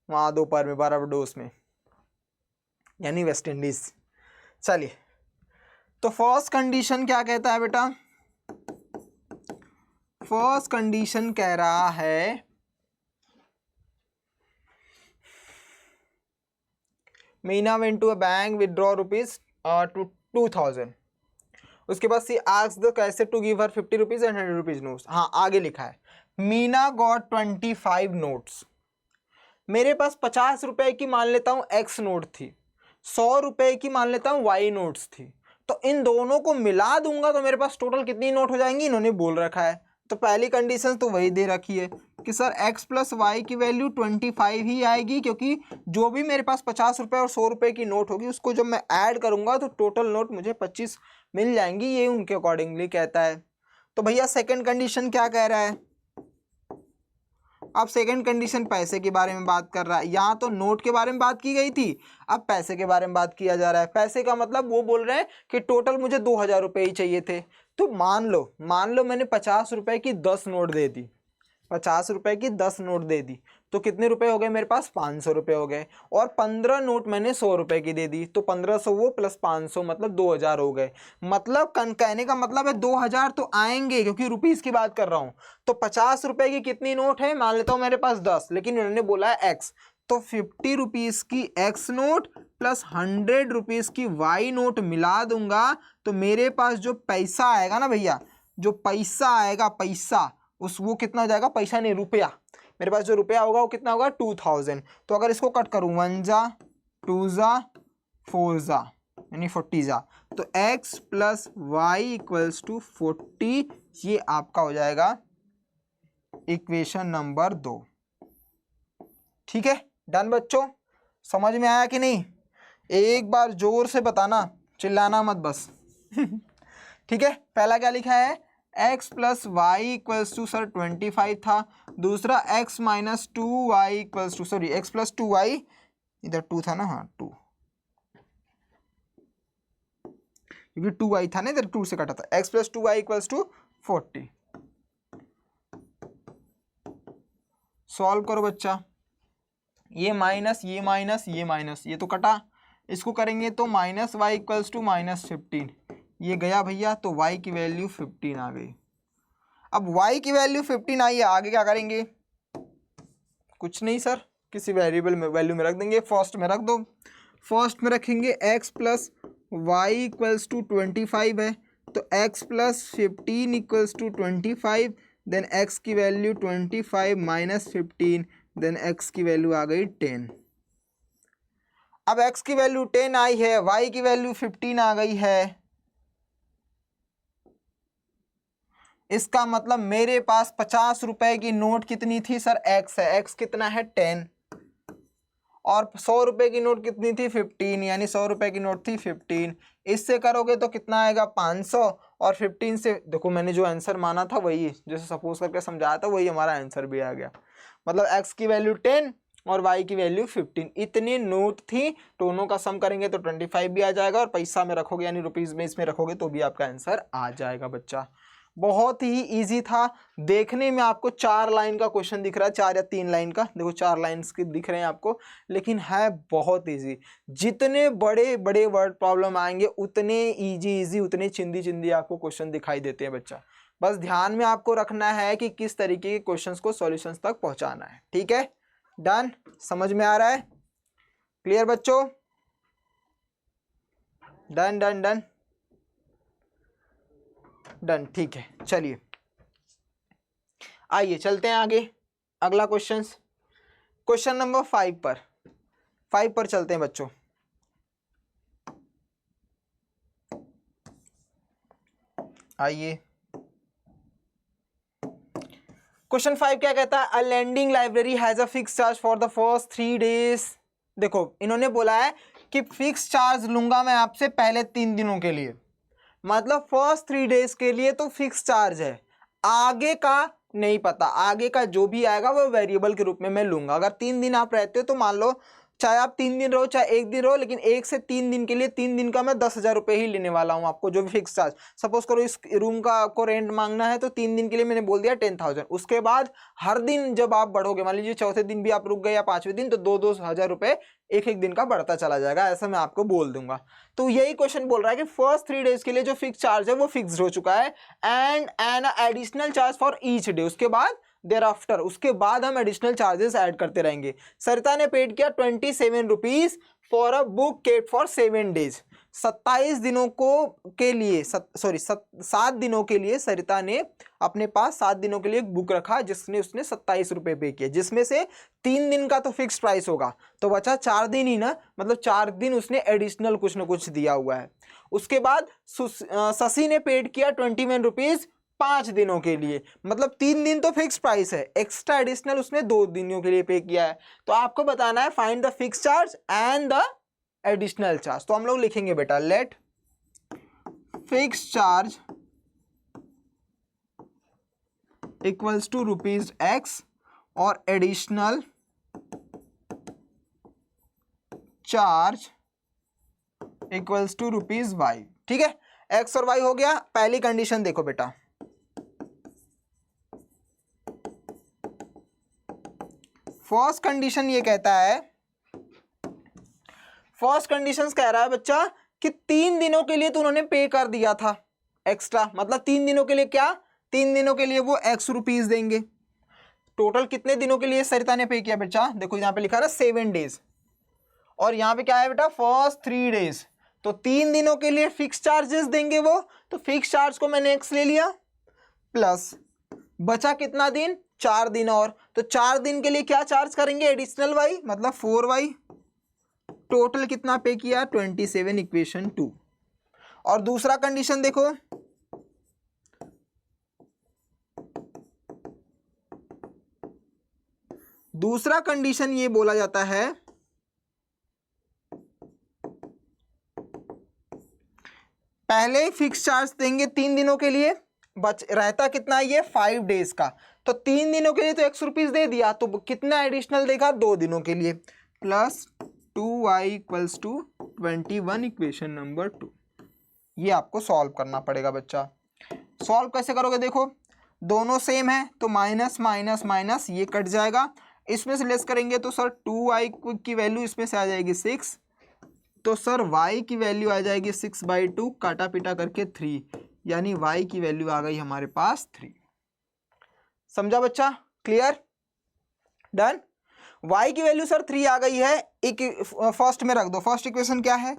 वहाँ दोपहर में बारबाडोस में, यानी वेस्ट इंडीज। चलिए, तो फर्स्ट कंडीशन क्या कहता है बेटा? फर्स्ट कंडीशन कह रहा है Meena went to a bank withdraw rupees 2000। उसके बाद she asked the cashier to give her 50 rupees and 100 rupees notes. हाँ आगे लिखा है मीना गॉट 25 नोट्स। मेरे पास 50 रुपए की मान लेता हूँ एक्स नोट थी, 100 रुपए की मान लेता हूँ वाई नोट्स थी। तो इन दोनों को मिला दूंगा तो मेरे पास टोटल कितनी नोट हो जाएंगी, इन्होंने बोल रखा है। तो पहली कंडीशन तो वही दे रखी है कि सर x प्लस वाई की वैल्यू 25 ही आएगी, क्योंकि जो भी मेरे पास 50 रुपये और 100 रुपये की नोट होगी उसको जब मैं ऐड करूंगा तो टोटल नोट मुझे 25 मिल जाएंगी, ये उनके अकॉर्डिंगली कहता है। तो भैया सेकंड कंडीशन क्या कह रहा है? अब सेकंड कंडीशन पैसे के बारे में बात कर रहा है। यहाँ तो नोट के बारे में बात की गई थी, अब पैसे के बारे में बात किया जा रहा है। पैसे का मतलब वो बोल रहे हैं कि टोटल मुझे 2000 रुपये ही चाहिए थे। तो मान लो मैंने 50 रुपये की 10 नोट दे दी, 50 रुपये की 10 नोट दे दी, तो कितने रुपए हो गए मेरे पास? 500 रुपये हो गए। और 15 नोट मैंने 100 रुपये की दे दी, तो 1500 वो प्लस 500 मतलब 2000 हो गए। मतलब कहने का मतलब है 2000 तो आएंगे, क्योंकि रुपीस की बात कर रहा हूँ। तो 50 रुपये की कितनी नोट है? मान लेता हूँ मेरे पास 10, लेकिन उन्होंने बोला है एक्स, तो 50 रुपीज की एक्स नोट प्लस 100 रुपीज की वाई नोट मिला दूंगा तो मेरे पास जो पैसा आएगा ना भैया, जो पैसा आएगा पैसा, वो कितना हो जाएगा, पैसा नहीं रुपया, मेरे पास जो रुपया होगा वो कितना होगा 2000। तो अगर इसको कट करूँ 1 जा 2 जा 4 जा यानी 40 जा, तो x plus y equals to 40, ये आपका हो जाएगा इक्वेशन नंबर 2। ठीक है, डन बच्चों, समझ में आया कि नहीं? एक बार जोर से बताना, चिल्लाना मत बस। ठीक है, पहला क्या लिखा है, x plus y equals to sir 25 था, दूसरा x minus 2y equals to, sorry x plus 2y, इधर 2 था ना, हाँ 2, क्योंकि 2y था ना इधर, 2 से कटा था, x plus 2y equals to 40। Solve करो बच्चा, ये माइनस ये माइनस ये माइनस, ये तो कटा, इसको करेंगे तो minus y equals to minus 15, ये गया भैया, तो y की वैल्यू 15 आ गई। अब y की वैल्यू 15 आई है, आगे क्या करेंगे, कुछ नहीं सर, किसी वेरिएबल में वैल्यू में रख देंगे, फर्स्ट में रख दो, फर्स्ट में रखेंगे x plus y equals to 25 है, तो x plus 15 equals to 25, then x की वैल्यू 25 माइनस 15, देन x की वैल्यू आ गई 10। अब x की वैल्यू 10 आई है, y की वैल्यू 15 आ गई है, इसका मतलब मेरे पास 50 रुपए की नोट कितनी थी सर, x है, x कितना है 10, और 100 रुपए की नोट कितनी थी 15, यानी 100 रुपए की नोट थी 15, इससे करोगे तो कितना आएगा 500, और 15 से देखो मैंने जो आंसर माना था वही, जैसे सपोज करके समझाया था वही हमारा आंसर भी आ गया, मतलब x की वैल्यू 10 और y की वैल्यू 15, इतनी नोट थी, दोनों का सम करेंगे तो 25 भी आ जाएगा, और पैसा में रखोगे यानी रुपीज़ में इसमें रखोगे तो भी आपका आंसर आ जाएगा बच्चा। बहुत ही इजी था, देखने में आपको 4 लाइन का क्वेश्चन दिख रहा है, 4 या 3 लाइन का, देखो 4 लाइन्स के दिख रहे हैं आपको, लेकिन है बहुत इजी। जितने बड़े बड़े वर्ड प्रॉब्लम आएंगे उतने इजी उतने चिंदी चिंदी आपको क्वेश्चन दिखाई देते हैं बच्चा। बस ध्यान में आपको रखना है कि किस तरीके के क्वेश्चंस को सॉल्यूशंस तक पहुंचाना है। ठीक है, डन, समझ में आ रहा है, क्लियर बच्चों, डन डन डन डन। ठीक है, चलिए आइए चलते हैं आगे, अगला क्वेश्चन नंबर 5 पर चलते हैं बच्चों। आइए, क्वेश्चन 5 क्या कहता है, a lending library has a fix charge for the first 3 days. देखो इन्होंने बोला है कि फिक्स चार्ज लूंगा मैं आपसे पहले 3 दिनों के लिए, मतलब फर्स्ट 3 डेज के लिए तो फिक्स चार्ज है, आगे का नहीं पता, आगे का जो भी आएगा वो वेरिएबल के रूप में मैं लूंगा। अगर 3 दिन आप रहते हो तो मान लो चाहे आप 3 दिन रहो चाहे 1 दिन रहो, लेकिन 1 से 3 दिन के लिए 3 दिन का मैं 10,000 रुपये ही लेने वाला हूँ आपको, जो भी फिक्स चार्ज। सपोज करो इस रूम का आपको रेंट मांगना है तो 3 दिन के लिए मैंने बोल दिया 10,000। उसके बाद हर दिन जब आप बढ़ोगे, मान लीजिए चौथे दिन भी आप रुक गए या 5वें दिन, तो 2,000 रुपये एक दिन का बढ़ता चला जाएगा, ऐसा मैं आपको बोल दूंगा। तो यही क्वेश्चन बोल रहा है कि फर्स्ट 3 डेज के लिए जो फिक्स चार्ज है वो फिक्स्ड हो चुका है, and an additional charge for each day, उसके बाद देयर आफ्टर, उसके बाद हम एडिशनल चार्जेस ऐड करते रहेंगे। सरिता ने पेड किया 27 rupees for a book kept for 7 days. 27 दिनों को के लिए 7 दिनों के लिए सरिता ने अपने पास 7 दिनों के लिए एक बुक रखा, जिसने उसने 27 रुपये पे किए, जिसमें से 3 दिन का तो फिक्स प्राइस होगा, तो बचा 4 दिन ही ना, मतलब 4 दिन उसने एडिशनल कुछ ना कुछ दिया हुआ है। उसके बाद शशि ने पेड किया 21 रुपीज 5 दिनों के लिए, मतलब 3 दिन तो फिक्स प्राइस है, एक्स्ट्रा एडिशनल उसने 2 दिनों के लिए पे किया है। तो आपको बताना है find the fix charge and the additional charge. तो हम लोग लिखेंगे बेटा let fix charge equals to rupees x और additional charge equals to rupees y। ठीक है, x और y हो गया। पहली कंडीशन देखो बेटा, फर्स्ट कंडीशन ये कहता है, फर्स्ट कंडीशन कह रहा है बच्चा कि 3 दिनों के लिए तो उन्होंने पे कर दिया था एक्स्ट्रा, मतलब 3 दिनों के लिए क्या, 3 दिनों के लिए वो x रुपीज देंगे। टोटल कितने दिनों के लिए सरिता ने पे किया बच्चा, देखो यहाँ पे लिखा है 7 डेज, और यहाँ पे क्या है बेटा फर्स्ट 3 डेज, तो 3 दिनों के लिए फिक्स चार्जेस देंगे वो, तो फिक्स चार्ज को मैंने x ले लिया, प्लस बचा कितना दिन, 4 दिन और, तो 4 दिन के लिए क्या चार्ज करेंगे, एडिशनल वाई, मतलब 4y। टोटल कितना पे किया, 27, इक्वेशन 2। और दूसरा कंडीशन देखो, दूसरा कंडीशन ये बोला जाता है पहले फिक्स चार्ज देंगे 3 दिनों के लिए, बच रहता कितना ये 5 डेज का, तो 3 दिनों के लिए तो ₹X दे दिया, तो कितना एडिशनल देगा 2 दिनों के लिए, plus 2y equals to 21, equation number 2। ये आपको सॉल्व करना पड़ेगा बच्चा। सॉल्व कैसे करोगे, देखो दोनों सेम है तो माइनस माइनस माइनस ये कट जाएगा, इसमें से लेस करेंगे तो सर 2y की वैल्यू इसमें से आ जाएगी 6, तो सर y की वैल्यू आ जाएगी 6/2, काटा पीटा करके 3, यानी y की वैल्यू आ गई हमारे पास 3। समझा बच्चा, क्लियर, डन। y की वैल्यू सर 3 आ गई है, एक फर्स्ट में रख दो, फर्स्ट इक्वेशन क्या है,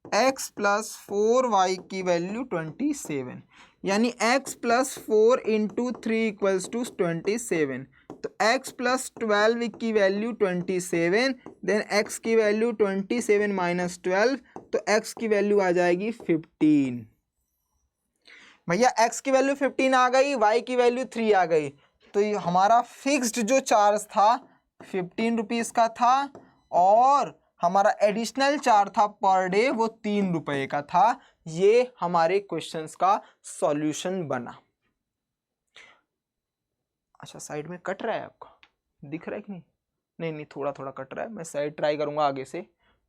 x प्लस 4y की वैल्यू 27, यानी x प्लस 4 इंटू 3 इक्वल्स टू 27, तो x प्लस 12 की वैल्यू 27, देन x की वैल्यू 27 माइनस 12, तो x की वैल्यू आ जाएगी 15। भैया x की वैल्यू 15 आ गई, y की वैल्यू 3 आ गई, तो ये हमारा फिक्स्ड जो चार्ज था 15 रुपीज़ का था, और हमारा एडिशनल चार्ज था पर डे वो 3 रुपये का था। ये हमारे क्वेश्चंस का सॉल्यूशन बना। अच्छा साइड में कट रहा है, आपका दिख रहा है कि नहीं, नहीं नहीं थोड़ा थोड़ा कट रहा है, मैं साइड ट्राई करूंगा आगे से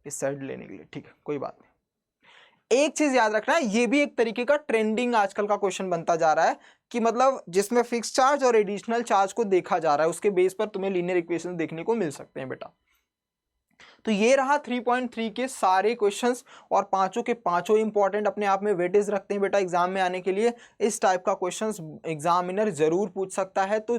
इस साइड लेने के लिए, ठीक है कोई बात नहीं। एक चीज याद रखना, ये भी एक तरीके का ट्रेंडिंग आजकल का क्वेश्चन बनता जा रहा है कि मतलब जिसमें फिक्स चार्ज और एडिशनल चार्ज को देखा जा रहा है, उसके बेस पर तुम्हें लीनियर इक्वेशन देखने को मिल सकते हैं बेटा। तो ये रहा 3.3 के सारे क्वेश्चंस, और पांचों के पांचों इंपॉर्टेंट, अपने आप में वेटेज रखते हैं बेटा एग्जाम में आने के लिए। इस टाइप का क्वेश्चंस एग्जामिनर जरूर पूछ सकता है, तो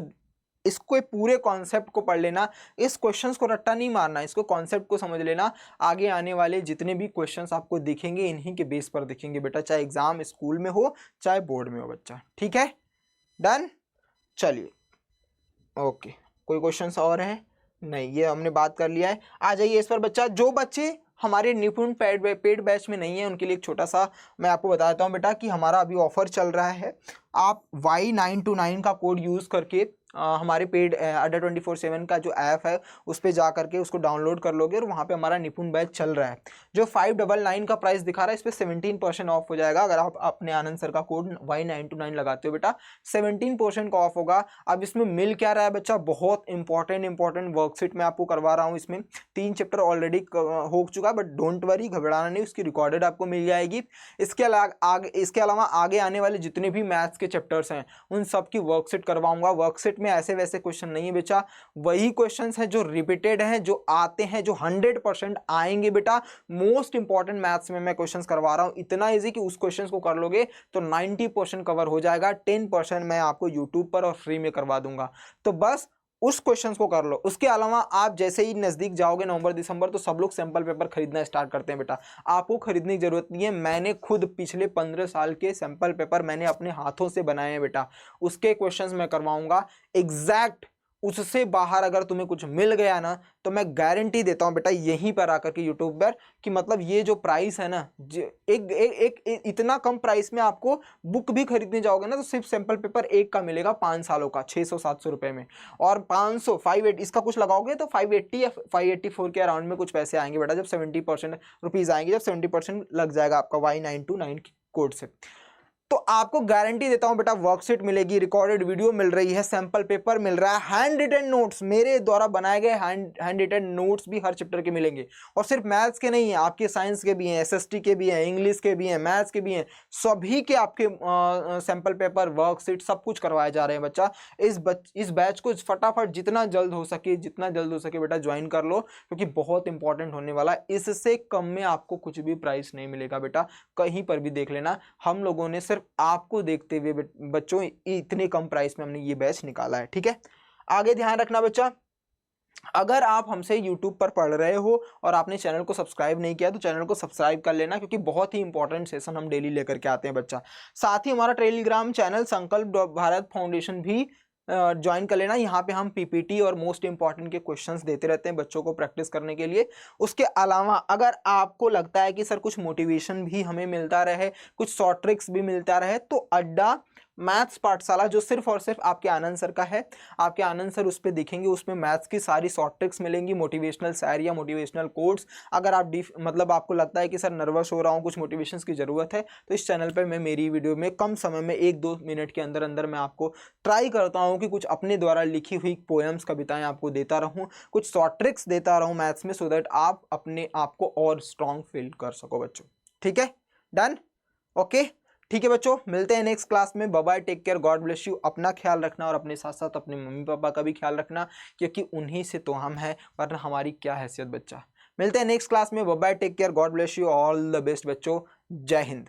इसको पूरे कॉन्सेप्ट को पढ़ लेना, इस क्वेश्चंस को रट्टा नहीं मारना, इसको कॉन्सेप्ट को समझ लेना। आगे आने वाले जितने भी क्वेश्चंस आपको दिखेंगे इन्हीं के बेस पर दिखेंगे बेटा, चाहे एग्जाम स्कूल में हो चाहे बोर्ड में हो बच्चा, ठीक है, डन। चलिए ओके, कोई क्वेश्चंस और है, नहीं ये हमने बात कर लिया है। आ जाइए इस पर बच्चा, जो बच्चे हमारे निपुण पेड बैच में नहीं है उनके लिए एक छोटा सा मैं आपको बताता हूँ बेटा कि हमारा अभी ऑफर चल रहा है। आप Y929 का कोड यूज़ करके हमारे पेड अड्डा 24/7 का जो ऐप है उस पर जा करके उसको डाउनलोड कर लोगे, और वहाँ पे हमारा निपुण बैच चल रहा है। जो 599 का प्राइस दिखा रहा है इस पर 17% ऑफ हो जाएगा अगर आप अपने आनंद सर का कोड Y929 लगाते हो बेटा, 17% का ऑफ होगा। अब इसमें मिल क्या रहा है बच्चा, बहुत इंपॉर्टेंट वर्कशीट मैं आपको करवा रहा हूँ। इसमें 3 चैप्टर ऑलरेडी हो चुका है, बट डोंट वरी, घबराना नहीं, उसकी रिकॉर्डेड आपको मिल जाएगी। इसके अलावा आगे आने वाले जितने भी मैथ्स के चैप्टर्स हैं उन सब की वर्कशीट करवाऊंगा। वर्कशीट में ऐसे वैसे क्वेश्चन नहीं है बेटा, वही क्वेश्चंस हैं जो रिपीटेड हैं, जो आते हैं, जो 100% आएंगे बेटा। मोस्ट इंपॉर्टेंट मैथ्स में मैं क्वेश्चंस करवा रहा हूं, इतना इजी कि उस क्वेश्चंस को कर लोगे तो 90% कवर हो जाएगा, 10% मैं आपको यूट्यूब पर और फ्री में करवा दूंगा। तो बस उस क्वेश्चंस को कर लो। उसके अलावा आप जैसे ही नजदीक जाओगे नवंबर दिसंबर, तो सब लोग सैंपल पेपर खरीदना स्टार्ट करते हैं बेटा, आपको खरीदने की जरूरत नहीं है। मैंने खुद पिछले 15 साल के सैंपल पेपर मैंने अपने हाथों से बनाए हैं बेटा, उसके क्वेश्चंस मैं करवाऊंगा एग्जैक्ट। उससे बाहर अगर तुम्हें कुछ मिल गया ना तो मैं गारंटी देता हूं बेटा यहीं पर आकर के यूट्यूब पर कि मतलब ये जो प्राइस है ना, एक इतना कम प्राइस में आपको बुक भी खरीदने जाओगे ना तो सिर्फ सैंपल पेपर एक का मिलेगा 5 सालों का 600-700 रुपए में, और 500 इसका कुछ लगाओगे तो 580 या 584 के अराउंड में कुछ पैसे आएंगे बेटा, जब 70% रुपीज आएंगे, जब 70% लग जाएगा आपका Y929 कोड से। तो आपको गारंटी देता हूं बेटा वर्कशीट मिलेगी, रिकॉर्डेड वीडियो मिल रही है, सैंपल पेपर मिल रहा है, हैंड रिटन नोट्स, मेरे द्वारा बनाए गए हैंड रिटन नोट्स भी हर चैप्टर के मिलेंगे। और सिर्फ मैथ्स के नहीं है, आपके साइंस के भी हैं, SST के भी हैं, इंग्लिश के भी हैं, मैथ्स के भी हैं, सभी के आपके सैंपल पेपर वर्कशीट सब कुछ करवाए जा रहे हैं बच्चा। इस बैच को फटाफट जितना जल्द हो सके बेटा ज्वाइन कर लो, क्योंकि बहुत इंपॉर्टेंट होने वाला है। इससे कम में आपको कुछ भी प्राइस नहीं मिलेगा बेटा, कहीं पर भी देख लेना। हम लोगों ने सिर्फ आपको देखते हुए बच्चों इतने कम प्राइस में हमने ये बैच निकाला है, ठीक है। आगे ध्यान रखना बच्चा, अगर आप हमसे YouTube पर पढ़ रहे हो और आपने चैनल को सब्सक्राइब नहीं किया तो चैनल को सब्सक्राइब कर लेना, क्योंकि बहुत ही इंपॉर्टेंट सेशन हम डेली लेकर के आते हैं बच्चा। साथ ही हमारा टेलीग्राम चैनल संकल्प भारत फाउंडेशन भी ज्वाइन कर लेना। यहाँ पे हम पीपीटी और मोस्ट इंपॉर्टेंट के क्वेश्चंस देते रहते हैं बच्चों को प्रैक्टिस करने के लिए। उसके अलावा अगर आपको लगता है कि सर कुछ मोटिवेशन भी हमें मिलता रहे, कुछ शॉर्ट ट्रिक्स भी मिलता रहे, तो अड्डा मैथ्स पाठशाला जो सिर्फ और सिर्फ आपके आनंद सर का है, आपके आनंद सर उस पर दिखेंगे, उसमें मैथ्स की सारी शॉर्ट ट्रिक्स मिलेंगी, मोटिवेशनल शायरी या मोटिवेशनल कोट्स। अगर आप मतलब आपको लगता है कि सर नर्वस हो रहा हूँ, कुछ मोटिवेशन की ज़रूरत है, तो इस चैनल पर मैं मेरी वीडियो में कम समय में 1-2 मिनट के अंदर अंदर मैं आपको ट्राई करता हूँ कि कुछ अपने द्वारा लिखी हुई पोएम्स, कविताएं आपको देता रहूँ, कुछ शॉर्ट ट्रिक्स देता रहूँ मैथ्स में, सो दैट आप अपने आप को और स्ट्रॉन्ग फील कर सको बच्चों। ठीक है, डन, ओके। ठीक है बच्चों, मिलते हैं नेक्स्ट क्लास में। Bye bye, take care, God bless you. अपना ख्याल रखना और अपने साथ साथ अपने मम्मी पापा का भी ख्याल रखना, क्योंकि उन्हीं से तो हम हैं, वरना हमारी क्या हैसियत बच्चा। मिलते हैं नेक्स्ट क्लास में। Bye bye, take care, God bless you, all the best बच्चों। जय हिंद।